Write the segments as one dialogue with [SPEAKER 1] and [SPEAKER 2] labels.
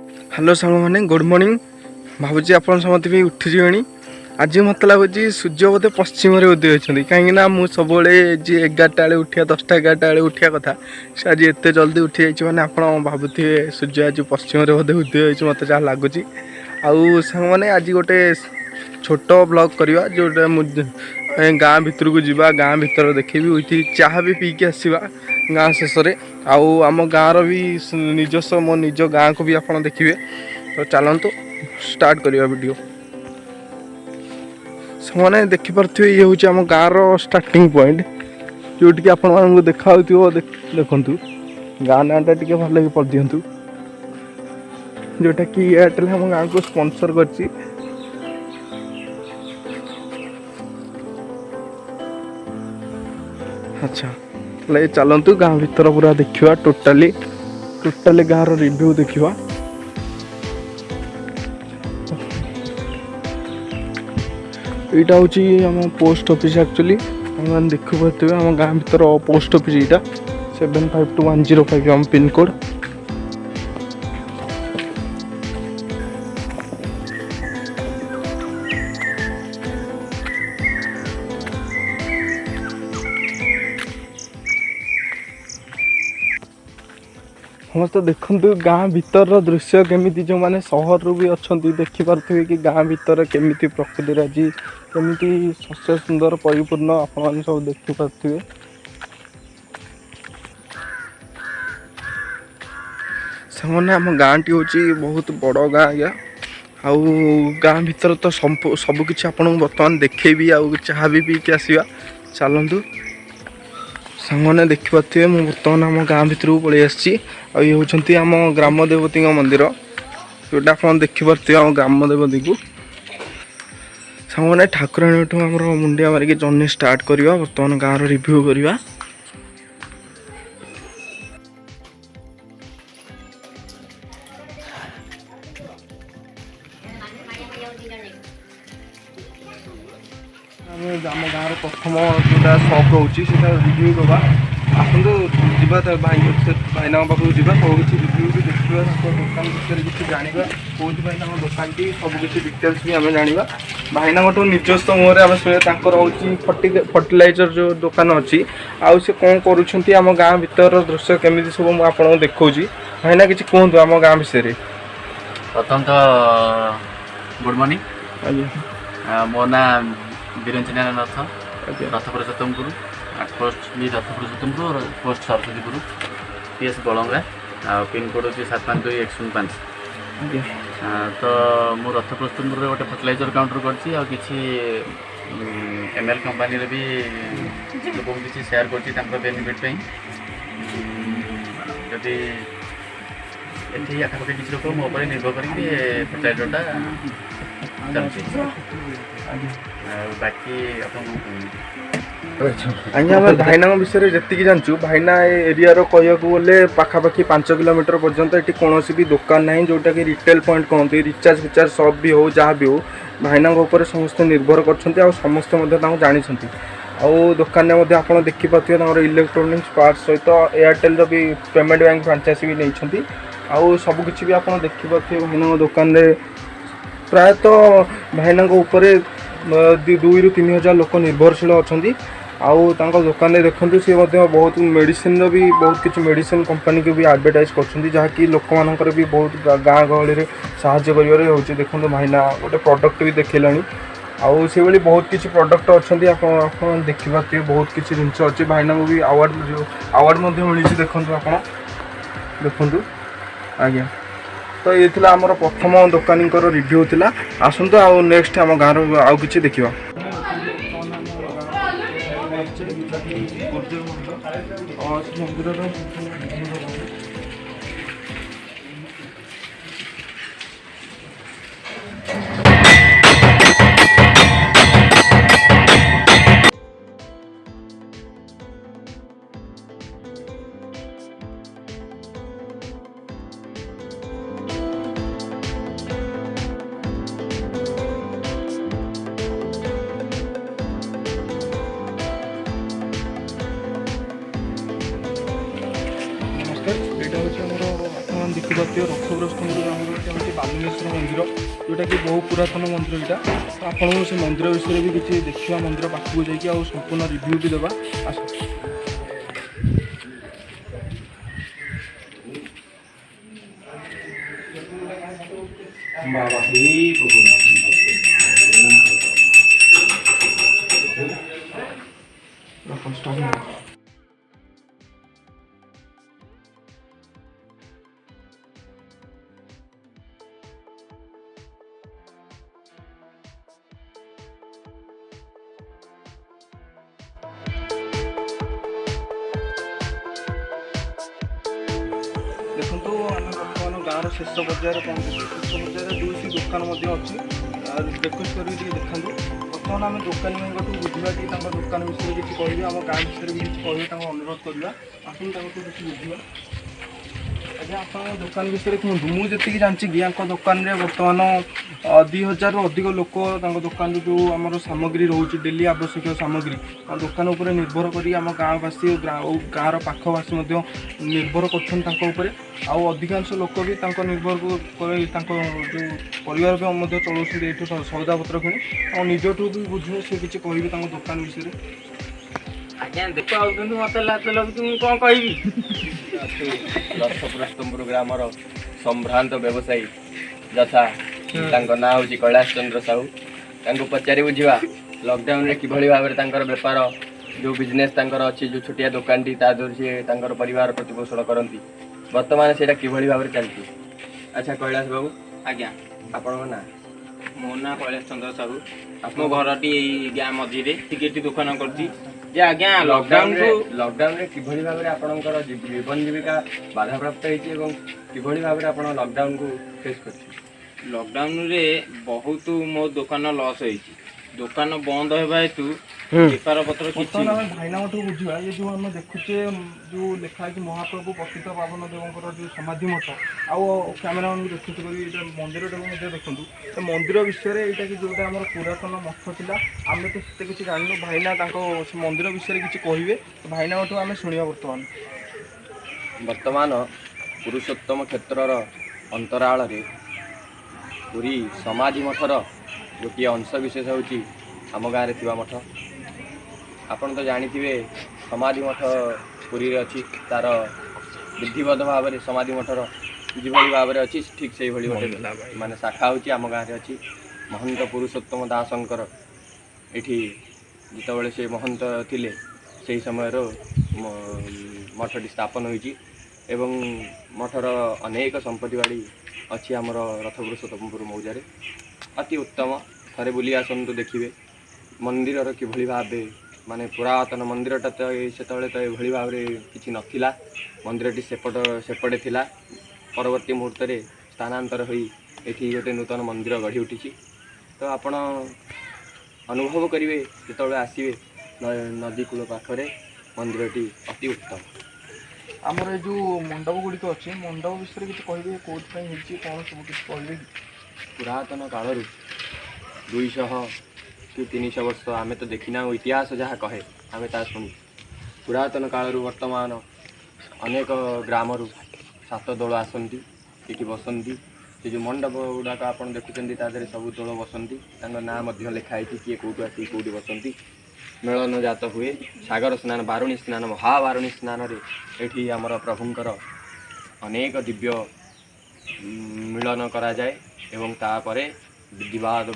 [SPEAKER 1] Hello सांग मैंने good morning भावुँ आप समस्त भी उठिजी आज मत लगुच सूर्य बोधे पश्चिम उदय होती कहीं मुझे सब जी 11टा बेले उठा 10टा 11टा बेले उठा कथा से आज एत जल्दी उठी जाइए मैंने आप भावुए सूर्य आज पश्चिम बोधे उदय हो मत जहाँ लगुच आउ सांग मैंने आज गोटे छोट ब्लॉग करवा जोटा गाँ भितर को जावा गाँ भितर देखी उठी चाह भी पीकी आसवा गाँ शेष आम गाँव भी निजस्व मो निज गाँ को भी आप देखिए तो चलतु स्टार्ट करवा वीडियो से देखिपे ये हूँ आम गाँव स्टार्टिंग पॉइंट जोटि आप देखा देखु गाँ नाटा टी भल कि पढ़ दिंतु जोटा कि एयरटेल आम गाँव को स्पॉन्सर कर अच्छा चलतु गाँ भीतर पूरा देखा टोटाली गाँव रिव्यू देखा यहाँ हूँ आम पोस्ट ऑफिस एक्चुअली आम देखुए आम गाँ भीतर पोस्ट ऑफिस यहाँ 752105 आम पिन कोड समस्त देखु गाँ भीतर दृश्य केमी जो मैंने सहर रू भी अच्छा देखिपे कि गाँ भीतर केमी प्रकृति आज केमी शस्य सुंदर परिपूर्ण आप सब देखिपे से आम गाँ टी हूँ बहुत बड़ गाँ आज्ञा आउ गाँ भीतर तो सबकि आपको बर्तमान देखेबी आउ चाह भी पीकी आसवा चलतु सामने देखिपे मुझे बर्तमान आम गाँ भीतर को पलि आसी ये हूँ आम ग्राम देवती मंदिर जोटा आप देखिपे आम ग्राम देवती को सामने ठाकुराणी आम मुंडिया मारिक जर्नी स्टार्ट करवा बर्तमान गाँव रिव्यू करवा आम गाँव प्रथम जोटा सप रोचे रिव्यू करवा आसतु जा भाईना पाखक जा सब किसी रिव्यू भी देखा दुकान विषय किसी जाना कौन भाईना दुकान टी सबकि डिटेल्स भी आम जाना भाईना निजस्व मुहर आम रोचे फर्टिलाइजर जो दुकान अच्छी आउ से कौन करुँच आम गाँ भीतर दृश्य केमी सब मुझे आपको देखा भाईना कि कहतु आम गाँ विषय
[SPEAKER 2] प्रथम तो गुड मॉर्निंग आज्ञा मो ना बीरंजना नाथ रथपुरुषोत्तम पुर पोस्ट भी रथपुरुषोत्तम पुर post Saraswatipur PS बलंगा pin code होती 752 तो मु रथपुरुषोत्तम पुर गोटे फर्टिलाइजर काउंटर कर एमएल कंपानी भी लोक किसी शेयर कर बेनिफिट जदि ये आखापाखि किसी लोक मो पर निर्भर करके फर्टिलाइजरटा चलती बाकी
[SPEAKER 1] आज्ञा आम भाईना विषय जी जानूँ भाईना एरिया कहूँ गले पाखापाखि 5 किलोमीटर पर्यंत ये कौन भी दुकान ना जोटा कि रिटेल पॉइंट कहते रिचार्ज फिचार्ज सप भी हो जहाँ भी हो भाईना समस्त निर्भर कर समस्ते जानी आउ दुकान में आप देखिपे इलेक्ट्रोनिक्स पार्ट्स सहित एयरटेल भी पेमेंट बैंक फ्रांचाइज भी नहीं आउ सबकि भी आप देखिपे भाईना दुकान में प्रायतः भाईना उपर 2 ରୁ 3 हज़ार लोक निर्भरशील अच्छा आउ दुकान में देखते सी बहुत मेडिसिन भी बहुत किसी मेडिसिन कंपनी को भी एडवर्टाइज कर जहाँकि लोक मानकर भी बहुत गाँ गहली साहाय्य कर देखो भाईना गोटे प्रोडक्ट भी देखला आउ से भाई बहुत किसी प्रोडक्ट अच्छा आप देखिपे बहुत किसी जिन अच्छी भाईना को भी अवार्ड मिली देखो आप देखु आज्ञा तो ये थिला आमर प्रथम दुकानी रिव्यू थिला आसतु आउ नेक्स्ट आम गाँव आउ कि देखा ଦେଖିପାରୁଥିବେ ରଥପୁରସ୍ତମ ପୁର ଗ୍ରାମର ଏଇଟା ହେଉଛି ବାଲୁଙ୍ଗେଶ୍ୱର ମନ୍ଦିର, ଯେଉଁଟାକି ବହୁ ପୁରାତନ ମନ୍ଦିର ଏଇଟା। ତ ଆପଣଙ୍କୁ ସେ ମନ୍ଦିର ବିଷୟରେ ବି କିଛି ଦେଖିବା, ମନ୍ଦିର ପାଖକୁ ଯାଇକି ଆଉ ସମ୍ପୂର୍ଣ୍ଣ ରିଭ୍ୟୁ ବି ଦେବା। ଆସ। ଦେଖନ୍ତୁ ଆମେ ବର୍ତ୍ତମାନ ଗାଁର ଶେଷ ପର୍ଯ୍ୟାୟରେ ପହଞ୍ଚିଛୁ। ଶେଷ ପର୍ଯ୍ୟାୟରେ ଦୁଇଟି ଦୋକାନ ମଧ୍ୟ ଅଛି। ରିକ୍ୱେଷ୍ଟ କରିକି ଟିକେ ଦେଖାନ୍ତୁ। ବର୍ତ୍ତମାନ ଆମେ ଦୋକାନୀ ଭାଇଙ୍କଠୁ ବୁଝିବା କି ତାଙ୍କ ଦୋକାନ ବିଷୟରେ କିଛି କହିବେ, ଆମ ଗାଁ ବିଷୟରେ ବି କିଛି କହିବେ, ତାଙ୍କୁ ଅନୁରୋଧ କରିବା। ଆପଣ ତାଙ୍କଠୁ କିଛି ବୁଝିବା। ଆଜ୍ଞା ଆପଣଙ୍କ ଦୋକାନ ବିଷୟରେ କୁହନ୍ତୁ। ମୁଁ ଯେତିକି ଜାଣିଛି କି ୟାଙ୍କ ଦୋକାନରେ ବର୍ତ୍ତମାନ 2000ରୁ ଅଧିକ ଲୋକ ତାଙ୍କ ଦୋକାନରୁ ଯେଉଁ ଆମର ସାମଗ୍ରୀ ରହୁଛି, ଡେଲି ଆବଶ୍ୟକୀୟ ସାମଗ୍ରୀ, ଆମ ଦୋକାନ ଉପରେ ନିର୍ଭର କରି ଆମ ଗାଁବାସୀ ଓ ଗାଁର ପାଖବାସୀ ମଧ୍ୟ ନିର୍ଭର କରୁଛନ୍ତି ତାଙ୍କ ଉପରେ। ଆଉ ଅଧିକାଂଶ ଲୋକ ବି ତାଙ୍କ ନିର୍ଭର କରି ତାଙ୍କ ଯେଉଁ ପରିବାର ମଧ୍ୟ ଚଳାଉଛନ୍ତି ଏଇଠୁ ସଉଦାପତ୍ର କିଣି। ଆଉ ନିଜଠୁ ବି ବୁଝିବେ, ସେ କିଛି କହିବେ ତାଙ୍କ ଦୋକାନ ବିଷୟରେ।
[SPEAKER 3] ଆଜ୍ଞା ଦେଖ ଆଉଛନ୍ତି ମତେ ଲାଜ ଲାଗୁଛି, ମୁଁ କ'ଣ କହିବି।
[SPEAKER 2] ରଥପୁରସ୍ତମ ପୁର ଗ୍ରାମର ସମ୍ଭ୍ରାନ୍ତ ବ୍ୟବସାୟୀ ଯଥା ତାଙ୍କ ନାଁ ହେଉଛି କୈଳାସ ଚନ୍ଦ୍ର ସାହୁ। ତାଙ୍କୁ ପଚାରି ବୁଝିବା ଲକଡାଉନରେ କିଭଳି ଭାବରେ ତାଙ୍କର ବେପାର, ଯେଉଁ ବିଜନେସ୍ ତାଙ୍କର ଅଛି, ଯେଉଁ ଛୋଟିଆ ଦୋକାନଟି ତା ଦେହରୁ ସିଏ ତାଙ୍କର ପରିବାର ପ୍ରତିପୋଷଣ କରନ୍ତି, ବର୍ତ୍ତମାନ ସେଇଟା କିଭଳି ଭାବରେ ଚାଲିଛି। ଆଚ୍ଛା କୈଳାସ ବାବୁ,
[SPEAKER 3] ଆଜ୍ଞା
[SPEAKER 2] ଆପଣଙ୍କ ନାଁ?
[SPEAKER 3] ମୋ ନାଁ କୈଳାସ ଚନ୍ଦ୍ର ସାହୁ। ମୋ ଘରଟି ଏଇ ଗାଁ ମଝିରେ ଟିକେ ଏଠି ଦୋକାନ କରିଛି। ଯେ ଆଜ୍ଞା
[SPEAKER 2] ଲକଡାଉନରେ କିଭଳି ଭାବରେ ଆପଣଙ୍କର ଜୀବନ ଜୀବିକା ବାଧାପ୍ରାପ୍ତ ହେଇଛି ଏବଂ କିଭଳି ଭାବରେ ଆପଣ ଲକଡାଉନକୁ ଫେସ୍ କରିଛନ୍ତି?
[SPEAKER 3] ଲକଡାଉନରେ ବହୁତ ମୋ ଦୋକାନ ଲସ୍ ହେଇଛି। ଦୋକାନ ବନ୍ଦ ହେବା ହେତୁ ବେପାର ପତ୍ର କିଛି
[SPEAKER 1] ବର୍ତ୍ତମାନ ଆମେ ଭାଇନାଙ୍କଠୁ ବୁଝିବା। ଏ ଯେଉଁ ଆମେ ଦେଖୁଛେ ଯେଉଁ ଲେଖା ହେଇଛି ମହାପ୍ରଭୁ ପତିତ ପାବନ ଦେବଙ୍କର ଯେଉଁ ସମାଧି ମଠ, ଆଉ କ୍ୟାମେରାମାନଙ୍କୁ ଦେଖୁଛୁ କରି ଏଇଟା ମନ୍ଦିରଟାକୁ ମଧ୍ୟ ଦେଖନ୍ତୁ। ଏ ମନ୍ଦିର ବିଷୟରେ ଏଇଟା କି ଯେଉଁଟା ଆମର ପୁରାତନ ମଠ ଥିଲା, ଆମେ ତ ସେତେ କିଛି ଜାଣିନୁ। ଭାଇନା ତାଙ୍କ ସେ ମନ୍ଦିର ବିଷୟରେ କିଛି କହିବେ, ଭାଇନାଙ୍କଠୁ ଆମେ ଶୁଣିବା।
[SPEAKER 2] ବର୍ତ୍ତମାନ ପୁରୁଷୋତ୍ତମ କ୍ଷେତ୍ରର ଅନ୍ତରାଳରେ ପୁରୀ ସମାଧି ମଠର ଗୋଟିଏ ଅଂଶ ବିଶେଷ ହେଉଛି ଆମ ଗାଁରେ ଥିବା ମଠ। ଆପଣ ତ ଜାଣିଥିବେ ସମାଧି ମଠ ପୁରୀରେ ଅଛି, ତା'ର ବିଧିବଦ୍ଧ ଭାବରେ ସମାଧି ମଠର ଯେଭଳି ଭାବରେ ଅଛି ଠିକ୍ ସେଇଭଳି ଗୋଟେ ମାନେ ଶାଖା ହେଉଛି ଆମ ଗାଁରେ ଅଛି। ମହନ୍ତ ପୁରୁଷୋତ୍ତମ ଦାସଙ୍କର ଏଠି ଯେତେବେଳେ ସେ ମହନ୍ତ ଥିଲେ ସେହି ସମୟର ମଠଟି ସ୍ଥାପନ ହୋଇଛି ଏବଂ ମଠର ଅନେକ ସମ୍ପତ୍ତି ବାଡ଼ି ଅଛି ଆମର ରଥପୁରୁଷୋତ୍ତମ ପୁର ମୌଜାରେ। ଅତି ଉତ୍ତମ, ଥରେ ବୁଲି ଆସନ୍ତୁ ଦେଖିବେ ମନ୍ଦିରର କିଭଳି ଭାବେ, ମାନେ ପୁରାତନ ମନ୍ଦିରଟା ତ ସେତେବେଳେ ତ ଏଭଳି ଭାବରେ କିଛି ନଥିଲା। ମନ୍ଦିରଟି ସେପଟେ ଥିଲା, ପରବର୍ତ୍ତୀ ମୁହୂର୍ତ୍ତରେ ସ୍ଥାନାନ୍ତର ହୋଇ ଏଠି ଗୋଟେ ନୂତନ ମନ୍ଦିର ଗଢ଼ି ଉଠିଛି। ତ ଆପଣ ଅନୁଭବ କରିବେ ଯେତେବେଳେ ଆସିବେ, ନଦୀ କୂଳ ପାଖରେ ମନ୍ଦିରଟି ଅତି ଉତ୍ତମ।
[SPEAKER 1] ଆମର ଏ ଯେଉଁ ମଣ୍ଡପ ଗୁଡ଼ିକ ଅଛି, ମଣ୍ଡପ ବିଷୟରେ କିଛି କହିବେ, କେଉଁଥିପାଇଁ ହେଇଛି, କ'ଣ ସବୁ କିଛି କହିବେ କି?
[SPEAKER 2] ପୁରାତନ କାଳରୁ 200 କି 300 ବର୍ଷ ଆମେ ତ ଦେଖିନାହୁଁ, ଇତିହାସ ଯାହା କହେ ଆମେ ତାହା ଶୁଣୁ। ପୁରାତନ କାଳରୁ ବର୍ତ୍ତମାନ ଅନେକ ଗ୍ରାମରୁ 7 ଦୋଳ ଆସନ୍ତି, ଏଠି ବସନ୍ତି। ସେ ଯେଉଁ ମଣ୍ଡପ ଗୁଡ଼ାକ ଆପଣ ଦେଖୁଛନ୍ତି ତା ଦେହରେ ସବୁ ଦୋଳ ବସନ୍ତି, ତାଙ୍କ ନାଁ ମଧ୍ୟ ଲେଖା ହେଇଛି, କିଏ କେଉଁଠୁ ଆସିକି କେଉଁଠି ବସନ୍ତି। ମେଳନ ଜାତ ହୁଏ, ସାଗର ସ୍ନାନ, ବାରୁଣୀ ସ୍ନାନ, ମହାବାରୁଣୀ ସ୍ନାନରେ ଏଠି ଆମର ପ୍ରଭୁଙ୍କର ଅନେକ ଦିବ୍ୟ ମିଳନ କରାଯାଏ ଏବଂ ତାପରେ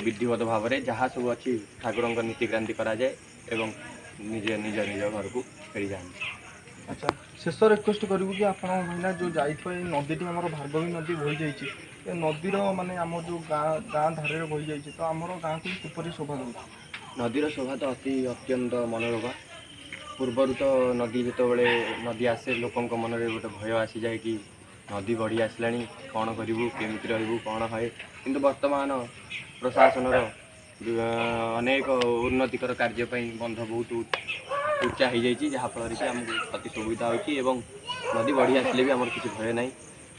[SPEAKER 2] ବିଧିବଦ୍ଧ ଭାବରେ ଯାହା ସବୁ ଅଛି ଠାକୁରଙ୍କ ନୀତିକ୍ରାନ୍ତି କରାଯାଏ ଏବଂ ନିଜ ନିଜ ଘରକୁ ଫେରିଯାଆନ୍ତି।
[SPEAKER 1] ଆଚ୍ଛା, ଶେଷ ରିକ୍ୱେଷ୍ଟ କରିବୁ କି ଆପଣ ଭାଇନା ଯେଉଁ ଯାଇଥିବା ଏଇ ନଦୀଟି ଆମର ଭାର୍ଗବୀ ନଦୀ ବହିଯାଇଛି, ଏ ନଦୀର ମାନେ ଆମ ଯେଉଁ ଗାଁ ଧାରରେ ବହିଯାଇଛି, ତ ଆମର ଗାଁକୁ କିପରି ଶୋଭା ଦେଉଛି?
[SPEAKER 2] ନଦୀର ଶୋଭା ତ ଅତ୍ୟନ୍ତ ମନୋରମା। ପୂର୍ବରୁ ତ ନଦୀ ଯେତେବେଳେ ନଦୀ ଆସେ ଲୋକଙ୍କ ମନରେ ଗୋଟେ ଭୟ ଆସିଯାଏ କି ନଦୀ ବଢ଼ି ଆସିଲାଣି, କ'ଣ କରିବୁ, କେମିତି ରହିବୁ, କ'ଣ ହୁଏ। କିନ୍ତୁ ବର୍ତ୍ତମାନ ପ୍ରଶାସନର ଅନେକ ଉନ୍ନତିକର କାର୍ଯ୍ୟ ପାଇଁ ବନ୍ଧ ବହୁତ ଉଚ୍ଚା ହୋଇଯାଇଛି, ଯାହାଫଳରେ କି ଆମକୁ ଅତି ସୁବିଧା ହେଉଛି ଏବଂ ନଦୀ ବଢ଼ି ଆସିଲେ ବି ଆମର କିଛି ଭୟ ନାହିଁ,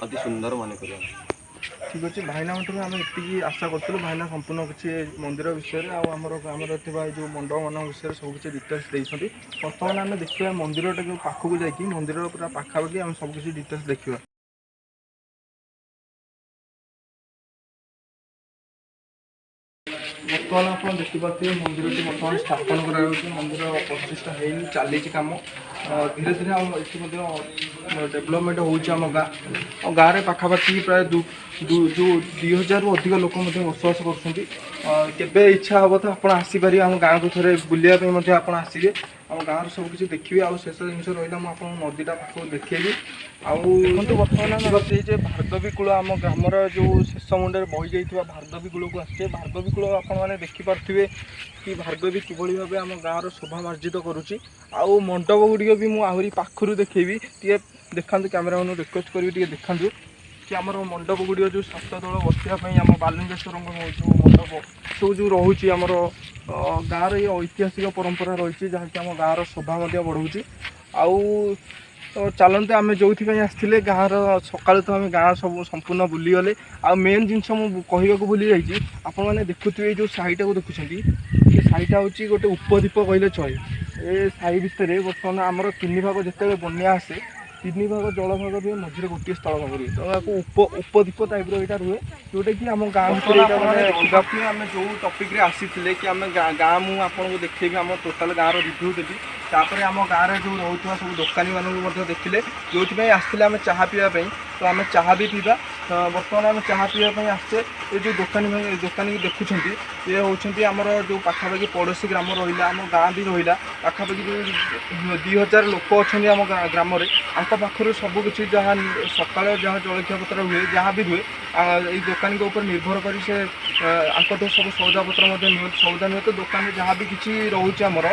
[SPEAKER 2] ଅତି ସୁନ୍ଦର ମନେ କରୁ।
[SPEAKER 1] ଠିକ୍ ଅଛି, ଭାଇନାଙ୍କଠୁ ଆମେ ଏତିକି ଆଶା କରୁଥିଲୁ। ଭାଇନା ସମ୍ପୂର୍ଣ୍ଣ କିଛି ମନ୍ଦିର ବିଷୟରେ ଆଉ ଆମର ଗ୍ରାମରେ ଥିବା ଏଇ ଯେଉଁ ମଣ୍ଡପମାନଙ୍କ ବିଷୟରେ ସବୁ କିଛି ଡିଟେଲ୍ସ ଦେଇଛନ୍ତି। ବର୍ତ୍ତମାନ ଆମେ ଦେଖିବା ମନ୍ଦିରଟା ଯେଉଁ ପାଖକୁ ଯାଇକି ମନ୍ଦିରର ପୁରା ପାଖାପାଖି ଆମେ ସବୁ କିଛି ଡିଟେଲ୍ସ ଦେଖିବା। ବର୍ତ୍ତମାନ ଆପଣ ଦେଖିପାରୁଥିବେ ମନ୍ଦିରଟି ବର୍ତ୍ତମାନ ସ୍ଥାପନ କରାଯାଉଛି। ମନ୍ଦିର ପ୍ରତିଷ୍ଠା ହେଇନି, ଚାଲିଛି କାମ। ଧୀରେ ଧୀରେ ଆମ ଏଠି ମଧ୍ୟ ଡେଭଲପମେଣ୍ଟ ହେଉଛି ଆମ ଗାଁ। ଆଉ ଗାଁରେ ପାଖାପାଖି ପ୍ରାୟ ଯେଉଁ 2000ରୁ ଅଧିକ ଲୋକ ମଧ୍ୟ ବସବାସ କରୁଛନ୍ତି। କେବେ ଇଚ୍ଛା ହେବ ତ ଆପଣ ଆସିପାରିବେ ଆମ ଗାଁକୁ ଥରେ ବୁଲିବା ପାଇଁ ମଧ୍ୟ ଆପଣ ଆସିବେ। ଆମ ଗାଁର ସବୁ କିଛି ଦେଖିବେ। ଆଉ ଶେଷ ଜିନିଷ ରହିଲା ମୁଁ ଆପଣଙ୍କୁ ନଦୀଟା ପାଖକୁ ଦେଖେଇବି। ଆଉ ଦେଖନ୍ତୁ ବର୍ତ୍ତମାନ ଆମେ ସେଇ ଯେ ଭାର୍ଗବୀ କୂଳ ଆମ ଗ୍ରାମର ଯେଉଁ ଶେଷ ମୁଣ୍ଡରେ ବହିଯାଇଥିବା ଭାର୍ଗବୀ କୂଳକୁ ଆସିଛେ। ଭାର୍ଗବୀ କୂଳ ଆପଣମାନେ ଦେଖିପାରୁଥିବେ କି ଭାର୍ଗବୀ କିଭଳି ଭାବେ ଆମ ଗାଁର ଶୋଭା ମାର୍ଜିତ କରୁଛି। ଆଉ ମଣ୍ଡପ ଗୁଡ଼ିକ ବି ମୁଁ ଆହୁରି ପାଖରୁ ଦେଖେଇବି। ଟିକେ ଦେଖାନ୍ତୁ, କ୍ୟାମେରାମ୍ୟାନକୁ ରିକ୍ୱେଷ୍ଟ କରିବି ଟିକେ ଦେଖାନ୍ତୁ କି ଆମର ମଣ୍ଡପ ଗୁଡ଼ିକ ଯେଉଁ 7 ଦଳ ବସିବା ପାଇଁ ଆମ ବାଲୁଙ୍ଗେଶ୍ୱରଙ୍କ ଯେଉଁ ମଣ୍ଡପ ସବୁ ଯେଉଁ ରହୁଛି ଆମର ଗାଁର ଏ ଐତିହାସିକ ପରମ୍ପରା ରହିଛି, ଯାହାକି ଆମ ଗାଁର ଶୋଭା ମଧ୍ୟ ବଢ଼ଉଛି। ଆଉ ଚାଲନ୍ତୁ ଆମେ ଯେଉଁଥିପାଇଁ ଆସିଥିଲେ ଗାଁର ସକାଳୁ ତ ଆମେ ଗାଁ ସବୁ ସମ୍ପୂର୍ଣ୍ଣ ବୁଲିଗଲେ। ଆଉ ମେନ୍ ଜିନିଷ ମୁଁ କହିବାକୁ ଭୁଲି ଯାଇଛି, ଆପଣମାନେ ଦେଖୁଥିବେ ଏଇ ଯେଉଁ ସାହିଟାକୁ ଦେଖୁଛନ୍ତି, ଏ ସାହିଟା ହେଉଛି ଗୋଟେ ଉପଦ୍ୱୀପ କହିଲେ ଚଳେ। ଏ ସାହି ଭିତରେ ବର୍ତ୍ତମାନ ଆମର 3 ଭାଗ ଯେତେବେଳେ ବନ୍ୟା ଆସେ, 3 ଭାଗ ଜଳଭାଗ ରୁହେ, ମଝିରେ ଗୋଟିଏ ସ୍ଥଳଭାଗ ରୁହେ। ତ ଏହାକୁ ଉପଦ୍ୱୀପ ଟାଇପ୍ର ଏଇଟା ରୁହେ, ଯେଉଁଟାକି ଆମ ଗାଁ ଭିତରେ ଏଇଟା ମାନେ ଆମେ ଯେଉଁ ଟପିକ୍ରେ ଆସିଥିଲେ କି ଆମେ ଗାଁ ମୁଁ ଆପଣଙ୍କୁ ଦେଖେଇବି, ଆମ ଟୋଟାଲ୍ ଗାଁର ରିଭ୍ୟୁ ଦେବି। ତାପରେ ଆମ ଗାଁରେ ଯେଉଁ ରହୁଥିବା ସବୁ ଦୋକାନୀମାନଙ୍କୁ ମଧ୍ୟ ଦେଖିଲେ, ଯେଉଁଥିପାଇଁ ଆସିଥିଲେ ଆମେ ଚାହା ପିଇବା ପାଇଁ। ତ ଆମେ ଚାହା ବି ପିଇବା। ବର୍ତ୍ତମାନ ଆମେ ଚାହା ପିଇବା ପାଇଁ ଆସିଛେ। ଏ ଯେଉଁ ଦୋକାନୀକୁ ଦେଖୁଛନ୍ତି, ଇଏ ହେଉଛନ୍ତି ଆମର ଯେଉଁ ପାଖାପାଖି ପଡ଼ୋଶୀ ଗ୍ରାମ ରହିଲା, ଆମ ଗାଁ ବି ରହିଲା। ପାଖାପାଖି ଯେଉଁ 2000 ଲୋକ ଅଛନ୍ତି ଆମ ଗ୍ରାମରେ, ତାଙ୍କ ପାଖରୁ ସବୁକିଛି ଯାହା ସକାଳେ ଯାହା ଜଳଖିଆ ପତ୍ର ହୁଏ, ଯାହା ବି ହୁଏ, ଏଇ ଦୋକାନୀଙ୍କ ଉପରେ ନିର୍ଭର କରି ସେ ଆଙ୍କଠୁ ସବୁ ସଉଦାପତ୍ର ମଧ୍ୟ ନିଅନ୍ତି। ସଉଦା ନୁହେଁ ତ ଦୋକାନରେ ଯାହା ବି କିଛି ରହୁଛି ଆମର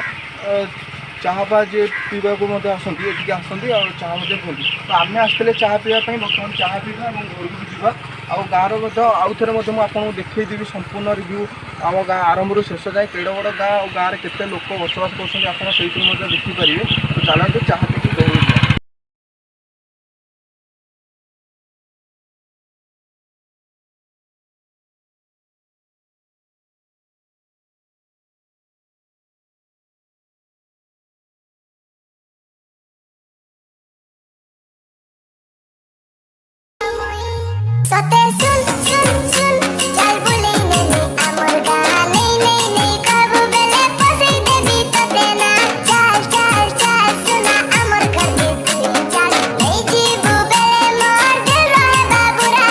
[SPEAKER 1] ଚାହା ପା ଯିଏ ପିଇବାକୁ ମଧ୍ୟ ଆସନ୍ତି, ଏଠିକି ଆସନ୍ତି ଆଉ ଚାହା ମଧ୍ୟ ପିଅନ୍ତି। ତ ଆମେ ଆସିଥିଲେ ଚାହା ପିଇବା ପାଇଁ। ବର୍ତ୍ତମାନ ଚାହା ପିଇବା ଏବଂ ଘରକୁ ଯିବା। ଆଉ ଗାଁର ମଧ୍ୟ ଆଉ ଥରେ ମଧ୍ୟ ମୁଁ ଆପଣଙ୍କୁ ଦେଖେଇଦେବି ସମ୍ପୂର୍ଣ୍ଣ ରିଭ୍ୟୁ ଆମ ଗାଁ ଆରମ୍ଭରୁ ଶେଷ ଯାଏ, କେଡ଼େ ବଡ଼ ଗାଁ ଆଉ ଗାଁରେ କେତେ ଲୋକ ବସବାସ କରୁଛନ୍ତି ଆପଣ ସେଇଥିରୁ ମଧ୍ୟ ଦେଖିପାରିବେ। ତ ଚାଲନ୍ତୁ ଚାହା ପିଇକି ଘରକୁ ଯିବା।
[SPEAKER 4] Sote sun chal bule nene amor gaale nene kabu bele pose debi tote na chal suna amor ghar ke tui chal ei jibu bele mor dil rahe babura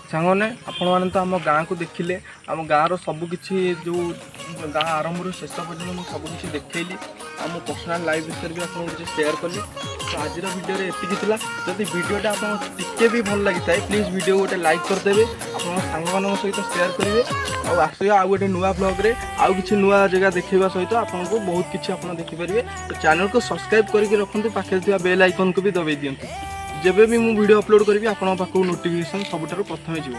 [SPEAKER 1] ସାଙ୍ଗମାନେ ଆପଣମାନେ ତ ଆମ ଗାଁକୁ ଦେଖିଲେ। ଆମ ଗାଁର ସବୁକିଛି ଯେଉଁ ଗାଁ ଆରମ୍ଭରୁ ଶେଷ ପର୍ଯ୍ୟନ୍ତ ମୁଁ ସବୁକିଛି ଦେଖେଇଲି। ଆଉ ମୋ ପର୍ସନାଲ୍ ଲାଇଫ୍ ବିଷୟରେ ବି ଆପଣଙ୍କୁ କିଛି ସେୟାର କଲି। ତ ଆଜିର ଭିଡ଼ିଓରେ ଏତିକି ଥିଲା। ଯଦି ଭିଡ଼ିଓଟା ଆପଣଙ୍କୁ ଟିକେ ବି ଭଲ ଲାଗିଥାଏ, ପ୍ଲିଜ୍ ଭିଡ଼ିଓ ଗୋଟେ ଲାଇକ୍ କରିଦେବେ, ଆପଣଙ୍କ ସାଙ୍ଗମାନଙ୍କ ସହିତ ସେୟାର କରିବେ। ଆଉ ଆସିବା ଆଉ ଗୋଟେ ନୂଆ ବ୍ଲଗ୍ରେ ଆଉ କିଛି ନୂଆ ଜାଗା ଦେଖାଇବା ସହିତ ଆପଣଙ୍କୁ ବହୁତ କିଛି ଆପଣ ଦେଖିପାରିବେ। ତ ଚ୍ୟାନେଲ୍କୁ ସବସ୍କ୍ରାଇବ୍ କରିକି ରଖନ୍ତୁ, ପାଖରେ ଥିବା ବେଲ୍ ଆଇକନ୍କୁ ବି ଦବାଇ ଦିଅନ୍ତୁ। ଯେବେ ବି ମୁଁ ଭିଡ଼ିଓ ଅପଲୋଡ଼ କରିବି ଆପଣଙ୍କ ପାଖକୁ ନୋଟିଫିକେସନ୍ ସବୁଠାରୁ ପ୍ରଥମେ ଯିବ।